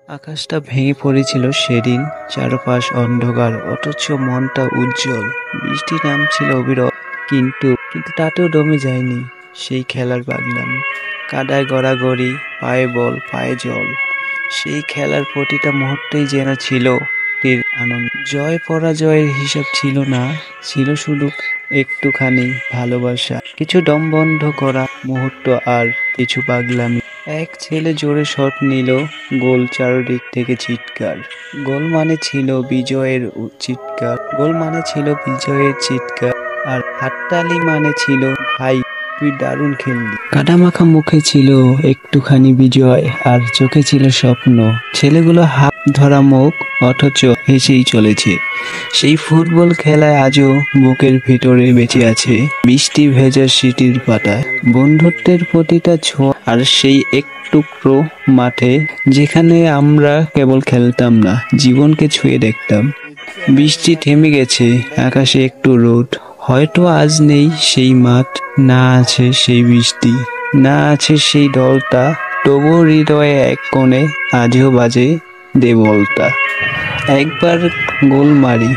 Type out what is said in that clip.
আকাশটা ভেঙে পড়েছিল সেদিন, চারপাশ অন্ধকার অথচ মনটা উজ্জ্বল। বৃষ্টি নামছিল অবিরত, কিন্তু কিন্তু তাতেও দমে যায়নি সেই খেলার পাগলামি। কাদায় গড়াগড়ি, পায়ে বল পায়ে জল। সেই খেলার প্রতিটা মুহূর্তেই যেন ছিল তীর আনন্দ। জয় পরাজয়ের হিসাব ছিল না, ছিল শুধু একটুখানি ভালোবাসা, কিছু দম বন্ধ করা মুহূর্ত আর কিছু পাগলামি। এক ছেলে জোরে শট নিল, গোল চারদিক থেকে চিৎকার। গোল মানে ছিল বিজয়ের চিৎকার, গোল মানে ছিল বিজয়ের চিৎকার। আর হাততালি মানে ছিল, ভাই তুই দারুণ খেললি। কাদামাখা মুখে ছিল একটুখানি বিজয়, আর চোখে ছিল স্বপ্ন। ছেলেগুলো হাত ধরা মুখ, অথচ হেসেই চলেছে। সেই ফুটবল খেলায় আজও বুকের ভিতরে বেঁচে আছে, বৃষ্টি ভেজা স্মৃতির পাতায় বন্ধুত্বের প্রতিটা ছোঁয়া। আর সেই এক টুকরো মাঠে যেখানে আমরা কেবল খেলতাম না, জীবনকে ছুঁয়ে দেখতাম। বৃষ্টি থেমে গেছে, আকাশে একটু রোদ। হয়তো আজ নেই সেই মাঠ, না আছে সেই বৃষ্টি, না আছে সেই দলটা, তবুও হৃদয়ে এক কোণে আজও বাজে দে বলটা। একবার গোল মারি,